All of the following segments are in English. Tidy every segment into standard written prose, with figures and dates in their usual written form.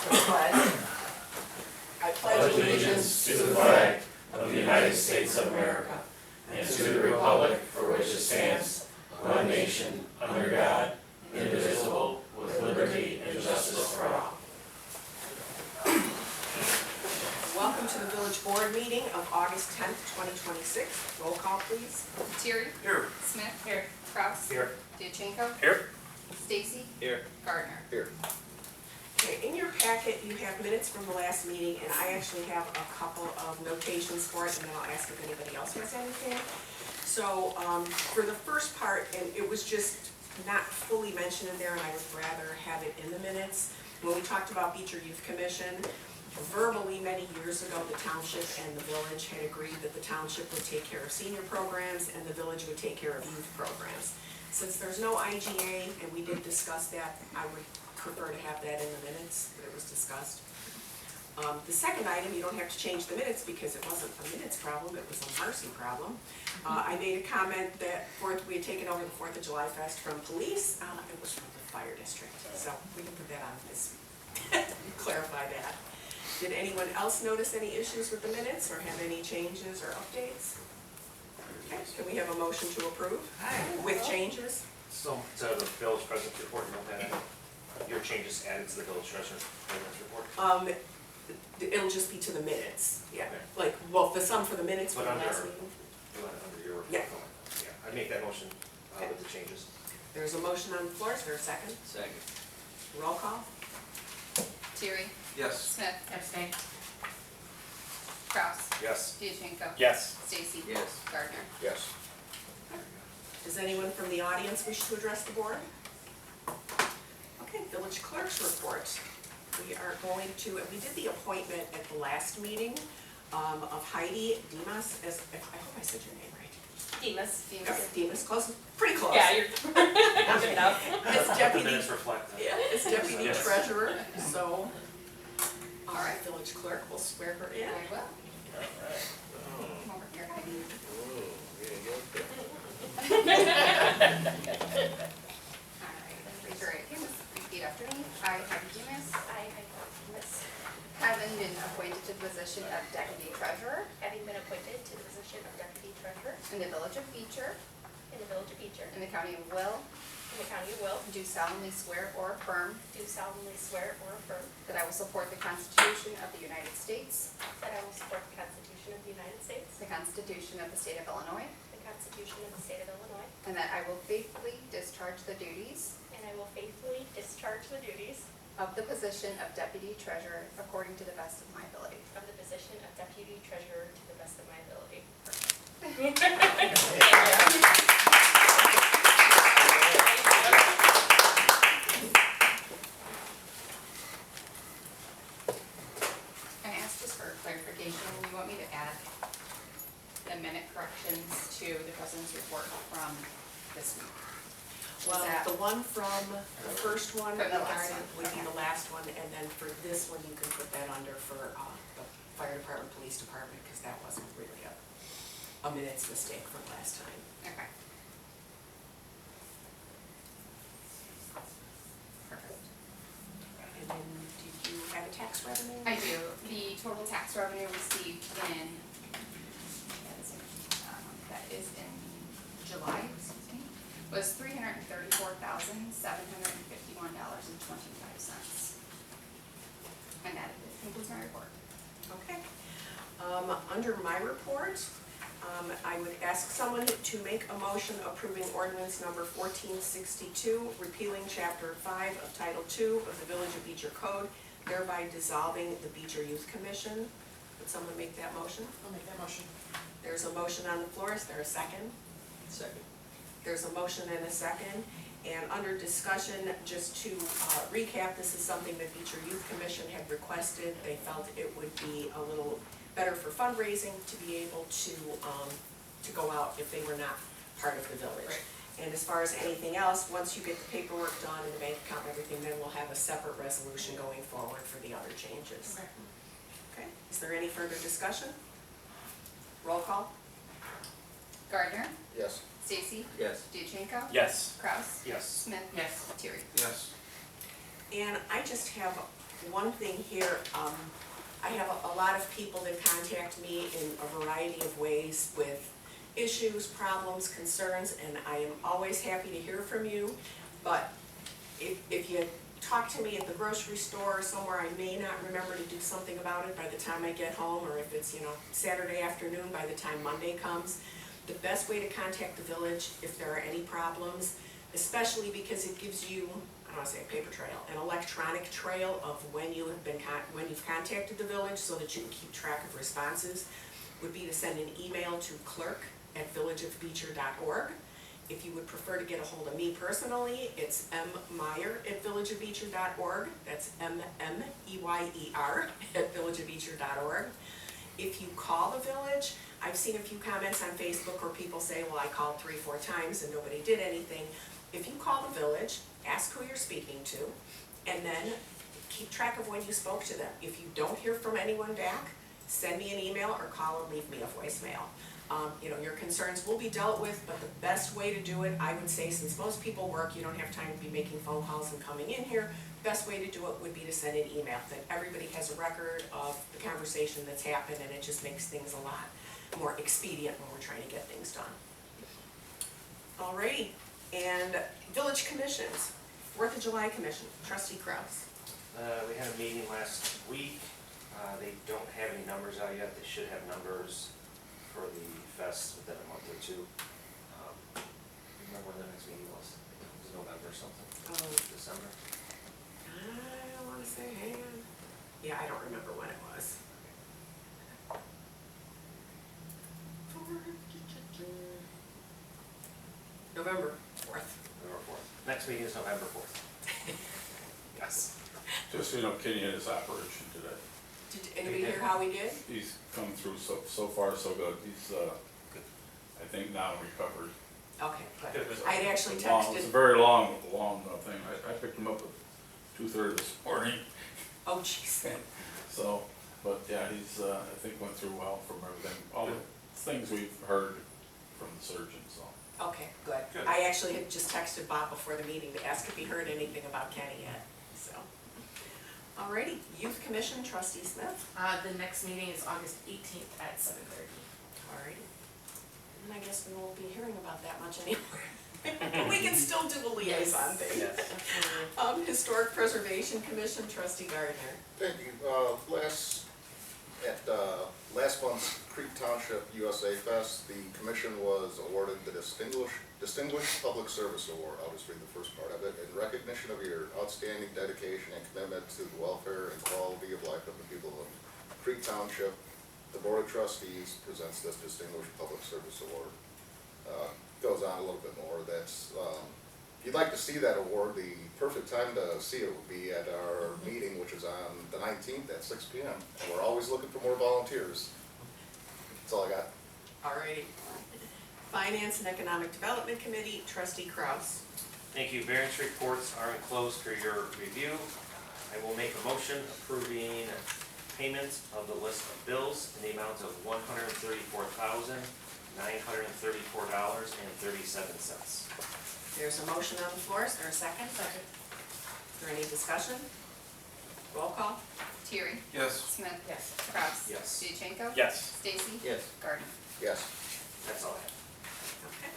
pledge. I pledge allegiance to the flag of the United States of America and to the republic for which it stands, one nation, under God, indivisible, with liberty and justice for all. Welcome to the Village Board meeting of August 10th, 2026. Roll call, please. Terry. Here. Smith. Here. Kraus. Here. Diachenko. Here. Stacy. Here. Gardner. Here. Okay, in your packet you have minutes from the last meeting, and I actually have a couple of notations for it, and then I'll ask if anybody else has anything. So for the first part, and it was just not fully mentioned in there, and I would rather have it in the minutes. When we talked about Beecher Youth Commission, verbally many years ago, the township and the village had agreed that the township would take care of senior programs and the village would take care of youth programs. Since there's no IGA, and we did discuss that, I would prefer to have that in the minutes, that it was discussed. The second item, you don't have to change the minutes because it wasn't a minutes problem, it was a Marcy problem. I made a comment that we had taken over the 4th of July Fest from police, it was from the fire district, so we can put that on this, clarify that. Did anyone else notice any issues with the minutes or have any changes or updates? Okay, can we have a motion to approve with changes? So, to the village president's report, you want that added? Your changes added to the village treasurer's report? It'll just be to the minutes, yeah. Okay. Like, well, the sum for the minutes for But the under- last meeting. You want it under your report? Yeah. Yeah, I'd make that motion with the changes. There's a motion on the floor, is there a second? Second. Roll call? Terry. Yes. Smith. Abstain. Kraus. Yes. Diachenko. Yes. Stacy. Yes. Gardner. Yes. Does anyone from the audience wish to address the board? Okay, village clerk's report. We are going to, we did the appointment at the last meeting of Heidi Demas as, I hope I said your name right. Demas. Demas, close, pretty close. Yeah, you're good enough. As The deputy, minutes reflect that. yeah, as deputy Yes. treasurer, so, all right, village clerk will swear her in. I will. Alright. Come over here, Heidi. Alright, raise your right hand, repeat after me. I, Heidi Demas, having been appointed to the position of deputy treasurer Having been appointed to the position of deputy treasurer in the village of Beecher, in the village of Beecher, in the county of Will, in the county of Will, do solemnly swear or affirm do solemnly swear or affirm that I will support the Constitution of the United States, that I will support the Constitution of the United States, the Constitution of the State of Illinois, the Constitution of the State of Illinois, and that I will faithfully discharge the duties and I will faithfully discharge the duties of the position of deputy treasurer according to the best of my ability. of the position of deputy treasurer to the best of my ability. I asked just for clarification, you want me to add the minute corrections to the president's report from this week? Well, that- the one from the first one From the last one, would be okay. the last one, and then for this one, you can put that under for the fire department, police department, because that wasn't really a minutes mistake from last time. Okay. Perfect. And then, did you have a tax revenue? I do. The total tax revenue received that is in July, was $334,751.25. And that concludes my report. Okay. Under my report, I would ask someone to make a motion approving ordinance number 1462, repealing chapter 5 of title 2 of the Village of Beecher Code, thereby dissolving the Beecher Youth Commission. Would someone make that motion? I'll make that motion. There's a motion on the floor. Is there a second? Second. There's a motion and a second. And under discussion, just to recap, this is something that Beecher Youth Commission had requested. They felt it would be a little better for fundraising to be able to go out if they were not part of the village. Right. And as far as anything else, once you get the paperwork done and the bank account and everything, then we'll have a separate resolution going forward for the other changes. Okay, is there any further discussion? Roll call? Gardner. Yes. Stacy. Yes. Diachenko. Yes. Kraus. Yes. Smith. Yes. Terry. Yes. And I just have one thing here, I have a lot of people that contact me in a variety of ways with issues, problems, concerns, and I am always happy to hear from you. But if you talk to me at the grocery store or somewhere, I may not remember to do something about it by the time I get home, or if it's, Saturday afternoon by the time Monday comes. The best way to contact the village if there are any problems, especially because it gives you, I don't want to say a paper trail, an electronic trail of when you have been, when you've contacted the village so that you can keep track of responses, would be to send an email to clerk@villageofbeecher.org. If you would prefer to get a hold of me personally, it's mmeyer@villageofbeecher.org. That's MMEYER@villageofbeecher.org. If you call the village, I've seen a few comments on Facebook where people say, well, I called 3-4 times and nobody did anything. If you call the village, ask who you're speaking to, and then keep track of when you spoke to them. If you don't hear from anyone back, send me an email or call and leave me a voicemail. Your concerns will be dealt with, but the best way to do it, I would say, since most people work, you don't have time to be making phone calls and coming in here, best way to do it would be to send an email, that everybody has a record of the conversation that's happened, and it just makes things a lot more expedient when we're trying to get things done. Alrighty, and village commissions, 4th of July commission, trustee Kraus. We had a meeting last week. They don't have any numbers out yet. They should have numbers for the fest within a month or two. Remember when the next meeting was? It was November or something? December? I don't wanna say, hang on. Yeah, I don't remember when it was. November 4th. November 4th. Next meeting is November 4th. Yes. Just so you know, Kenny had his operation today. Did anybody hear how he did? He's come through so far so good. He's, I think now recovered. Okay, good. Good. I had actually It's texted, a very long thing. I picked him up at 2:30 this morning. oh jeez. So, but yeah, he's, I think went through well from everything, all the things we've heard from the surgeon, so. Okay, good. Good. I actually had just texted Bob before the meeting to ask if he heard anything about Kenny yet, so. Alrighty, youth commission, trustee Smith. The next meeting is August 18th at 7:30. Alrighty. And I guess we won't be hearing about that much anymore. But we can still do a liaison thing. Yes. Historic Preservation Commission, trustee Gardner. Thank you. Last month's Creek Township USA Fest, the commission was awarded the Distinguished Public Service Award. I'll just read the first part of it. In recognition of your outstanding dedication and commitment to the welfare and quality of life of the people of Creek Township, the Board of Trustees presents this Distinguished Public Service Award. Goes on a little bit more. That's, if you'd like to see that award, the perfect time to see it would be at our meeting, which is on the 19th at 6 p.m. And we're always looking for more volunteers. That's all I got. Alrighty. Finance and Economic Development Committee, trustee Kraus. Thank you. Variance reports are enclosed for your review. I will make a motion approving payments of the list of bills in the amount of $134,934.37. There's a motion on the floor. Is there a second? Second. Is there any discussion? Roll call. Thierry. Yes. Smith. Yes. Kraus. Yes. Diachenko. Yes. Stacy. Yes. Gardner. Yes. That's all I have. Okay.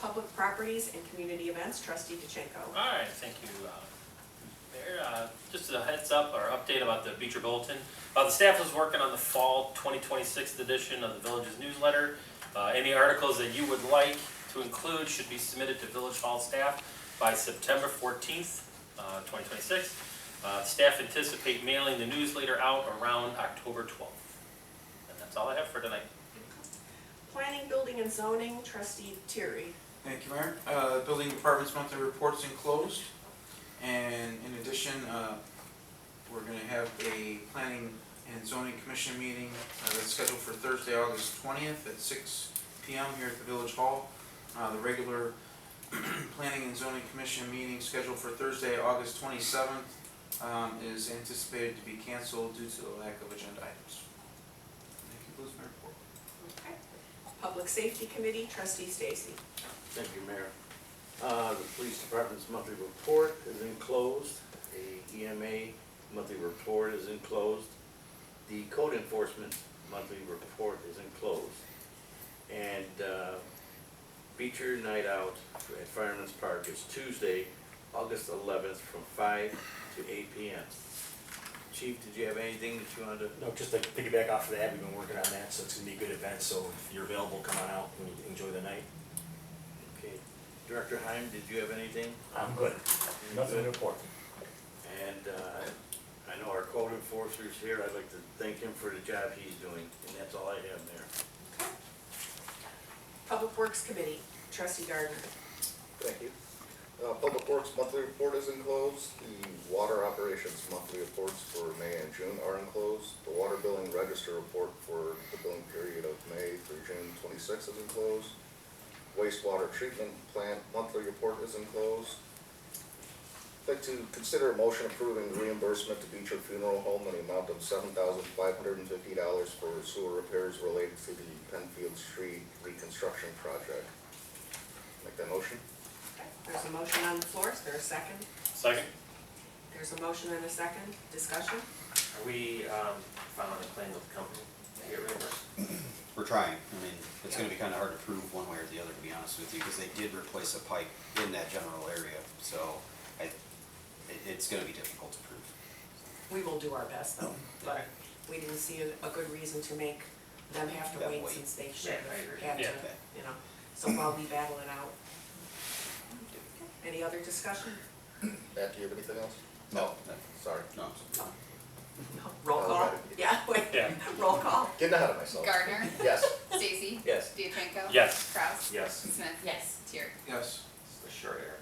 Public Properties and Community Events, trustee DeChenko. All right, thank you, Mayor. Just a heads up or update about the Beecher Bulletin. The staff is working on the fall 2026 edition of the Village's newsletter. Any articles that you would like to include should be submitted to Village Hall staff by September 14th, 2026. Staff anticipate mailing the newsletter out around October 12th. And that's all I have for tonight. Planning, Building and Zoning, trustee Thierry. Thank you, Mayor. Building Department's monthly report's enclosed. And in addition, we're going to have a Planning and Zoning Commission meeting that's scheduled for Thursday, August 20th at 6 p.m. here at the Village Hall. The regular Planning and Zoning Commission meeting scheduled for Thursday, August 27th is anticipated to be canceled due to the lack of agenda items. And that concludes my report. Okay. Public Safety Committee, trustee Stacy. Thank you, Mayor. The police department's monthly report is enclosed. A EMA monthly report is enclosed. The code enforcement monthly report is enclosed. And Beecher Night Out at Fireman's Park is Tuesday, August 11th from 5 to 8 p.m. Chief, did you have anything that you wanted to? No, just to piggyback off of that, we've been working on that, so it's gonna be a good event, so if you're available, come on out and enjoy the night. Okay. Director Heim, did you have anything? I'm good. Nothing to report. And I know our code enforcer's here. I'd like to thank him for the job he's doing, and that's all I have there. Public Works Committee, trustee Gardner. Thank you. Public Works monthly report is enclosed. The water operations monthly reports for May and June are enclosed. The water billing register report for the billing period of May through June 26th is enclosed. Wastewater treatment plant monthly report is enclosed. I'd like to consider a motion approving reimbursement to Beecher Funeral Home in the amount of $7,550 for sewer repairs related to the Penfield Street reconstruction project. Make that motion? There's a motion on the floor, is there a second? Second? There's a motion and a second, discussion? Are we filing a claim with the company to get reimbursed? We're trying. I mean, it's gonna be kinda hard to prove one way or the other, to be honest with you, because they did replace a pipe in that general area, so it's gonna be difficult to prove. We will do our best though, but we didn't see a good reason to make them have to Them wait wait. since they should Yeah, I agree. have to, Yeah. you know, so while we battle it out. Any other discussion? Matt, do you have anything else? No. Sorry. No. No. Roll call? Okay. Yeah, wait, Yeah. roll call. Getting ahead of myself. Gardner, Yes. Stacy, Yes. Diachenko. Yes. Kraus, Yes. Smith. Yes. Tier. Yes. It's the short Eric.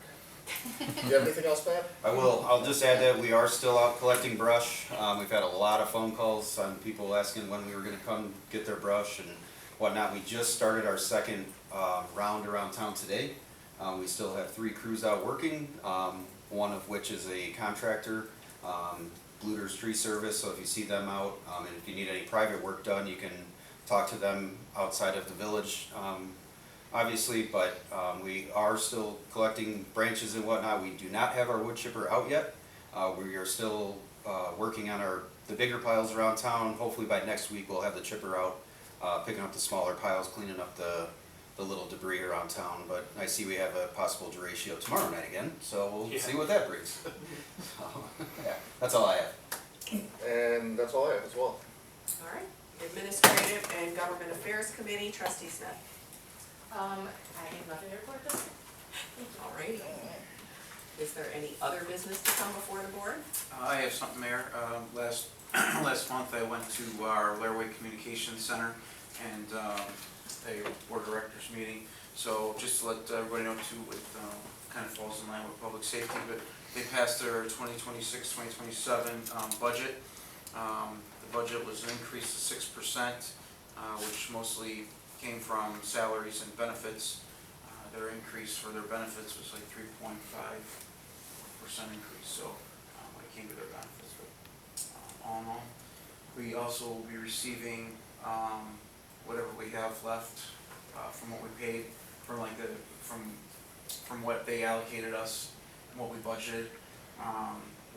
Do you have anything else, Matt? I'll just add that we are still out collecting brush. We've had a lot of phone calls on people asking when we were gonna come get their brush and whatnot. We just started our second round around town today. We still have 3 crews out working, one of which is a contractor, Bluter's Tree Service, so if you see them out, and if you need any private work done, you can talk to them outside of the village, obviously, but we are still collecting branches and whatnot. We do not have our wood chipper out yet. We are still working on the bigger piles around town. Hopefully by next week, we'll have the chipper out, picking up the smaller piles, cleaning up the little debris around town, but I see we have a possible derecho tomorrow night again, so we'll see what that brings. So, yeah, that's all I have. And that's all I have as well. All right, Administrative and Government Affairs Committee, trustee Smith. I have nothing to report this week. All righty. Is there any other business to come before the board? I have something, Mayor. Last month I went to our Laraway Communications Center and a board of directors meeting. So just to let everybody know too, it kind of falls in line with public safety, but they passed their 2026-2027 budget. The budget was an increase of 6%, which mostly came from salaries and benefits. Their increase for their benefits was like 3.5% increase, so when it came to their benefits. But all in all, we also will be receiving whatever we have left from what we paid, from like from what they allocated us, and what we budgeted.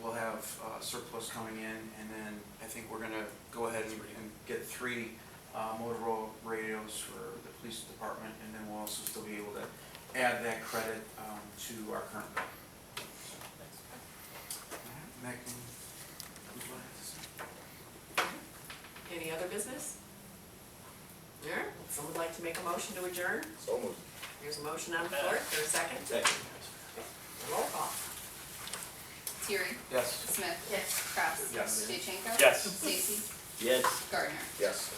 We'll have surplus coming in, and then I think we're gonna go ahead and get 3 Motorola radios for the police department, and then we'll also still be able to add that credit to our current bill. So, that concludes what I have to say. Any other business? All right, would someone like to make a motion to adjourn? So moved. There's a motion on the floor, is there a second? Second. Roll call. Tier. Yes. Smith. Yes. Kraus. Yes. Diachenko. Yes. Stacy. Yes. Gardner. Yes.